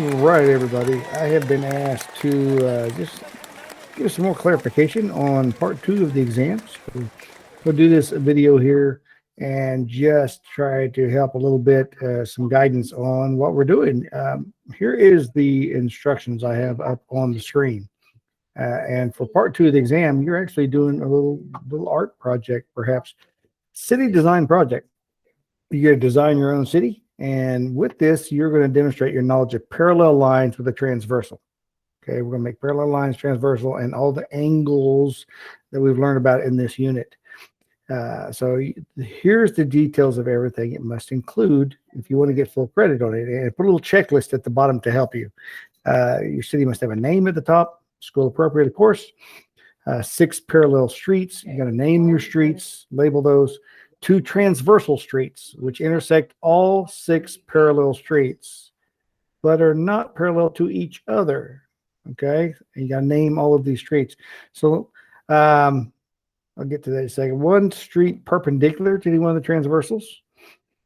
right, everybody. I have been asked to just give some more clarification on part two of the exams. We'll do this video here and just try to help a little bit, some guidance on what we're doing. Here is the instructions I have up on the screen. And for part two of the exam, you're actually doing a little art project, perhaps city design project. You got to design your own city, and with this, you're going to demonstrate your knowledge of parallel lines with a transversal. Okay, we're going to make parallel lines transversal and all the angles that we've learned about in this unit. Here's the details of everything it must include if you want to get full credit on it. And put a little checklist at the bottom to help you. Your city must have a name at the top, school appropriate, of course. 6 parallel streets. You got to name your streets, label those. 2 transversal streets, which intersect all 6 parallel streets, but are not parallel to each other. Okay, and you got to name all of these streets. So I'll get to that in a second. 1 street perpendicular to any one of the transversals.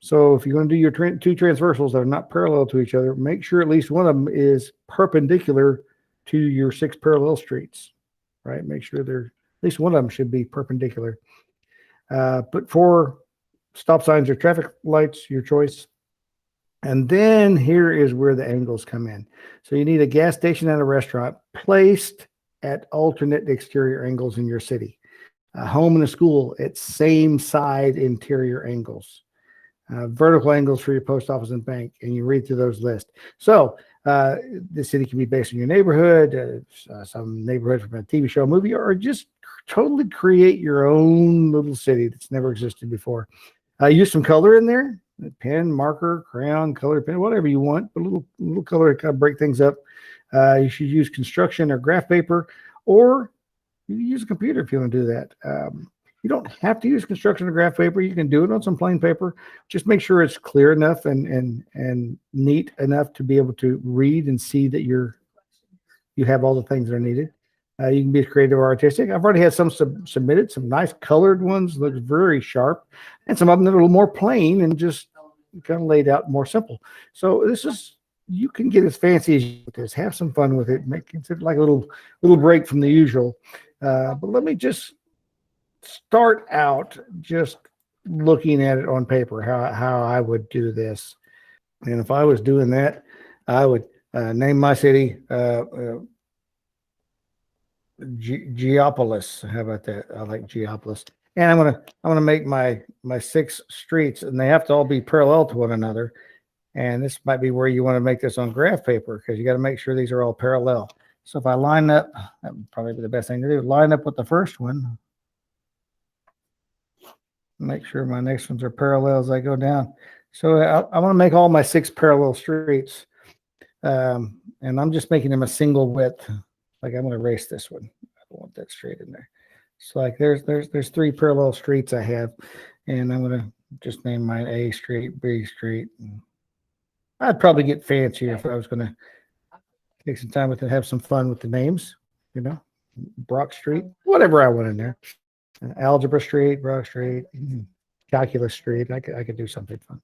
So if you're going to do your 2 transversals that are not parallel to each other, make sure at least one of them is perpendicular to your 6 parallel streets. Right? Make sure at least one of them should be perpendicular. Put 4 stop signs or traffic lights, your choice. And then here is where the angles come in. So you need a gas station and a restaurant placed at alternate exterior angles in your city. A home and a school at same side interior angles. Vertical angles for your post office and bank, and you read through those lists. So the city can be based on your neighborhood, some neighborhood from a TV show, movie, or just totally create your own little city that's never existed before. Use some color in there, pen, marker, crayon, color pen, whatever you want, but a little color to kind of break things up. You should use construction or graph paper, or you can use a computer if you want to do that. You don't have to use construction or graph paper. You can do it on some plain paper. Just make sure it's clear enough and neat enough to be able to read and see that you have all the things that are needed. You can be creative or artistic. I've already had some submitted, some nice colored ones, looks very sharp, and some of them that are a little more plain and just kind of laid out more simple. So you can get as fancy as you want this. Have some fun with it. Make it like a little break from the usual. But let me just start out just looking at it on paper, how I would do this. And if I was doing that, I would name my city Geopolis. How about that? I like Geopolis. And I'm gonna make my 6 streets, and they have to all be parallel to one another. And this might be where you want to make this on graph paper, because you got to make sure these are all parallel. So if I line up, that would probably be the best thing to do. Line up with the first one. Make sure my next ones are parallel as I go down. So I want to make all my 6 parallel streets. And I'm just making them a single width. Like I'm going to erase this one. I don't want that straight in there. So like there's 3 parallel streets I have. And I'm going to just name mine A Street, B Street. I'd probably get fancier if I was going to take some time with it, have some fun with the names, Brock Street, whatever I want in there. Algebra Street, Brock Street, Calculus Street. I could do something fun.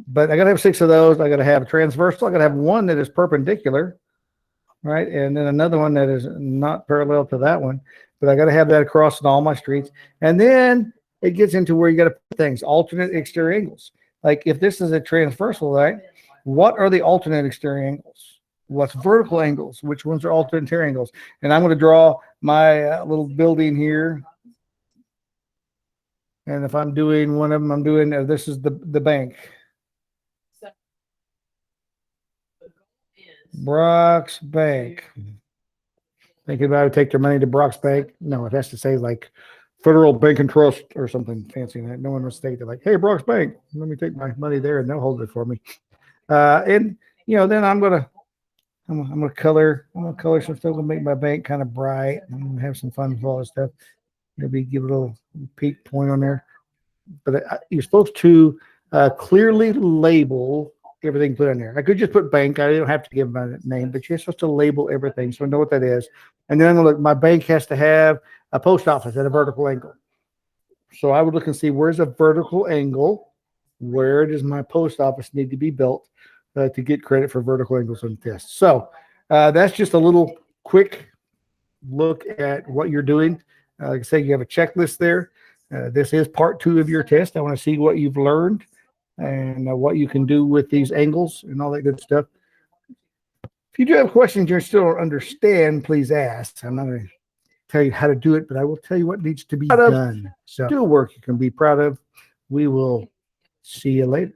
But I got to have 6 of those. I got to have a transversal. I got to have one that is perpendicular, right? And then another one that is not parallel to that one. But I got to have that across in all my streets. And then it gets into where you got to put things, alternate exterior angles. Like if this is a transversal, right? What are the alternate exterior angles? What's vertical angles? Which ones are alternate interior angles? And I'm going to draw my little building here. And if I'm doing one of them, I'm doing, this is the bank. Brock's Bank. Thinking about it, take their money to Brock's Bank. No, it has to say like Federal Bank and Trust or something fancy. No one will state they're like, hey, Brock's Bank, let me take my money there, and they'll hold it for me. And then I'm gonna color. I'm gonna color some stuff. I'm gonna make my bank kind of bright. I'm gonna have some fun with all this stuff. Maybe give a little peak point on there. But you're supposed to clearly label everything put in there. I could just put bank. I don't have to give my name, but you're supposed to label everything so I know what that is. And then I'm gonna look, my bank has to have a post office at a vertical angle. So I would look and see where's a vertical angle. Where does my post office need to be built? to get credit for vertical angles on the test. So that's just a little quick look at what you're doing. Like I say, you have a checklist there. This is part 2 of your test. I want to see what you've learned and what you can do with these angles and all that good stuff. If you do have questions you still don't understand, please ask. I'm not going to tell you how to do it, but I will tell you what needs to be done. So do work you can be proud of. We will see you later.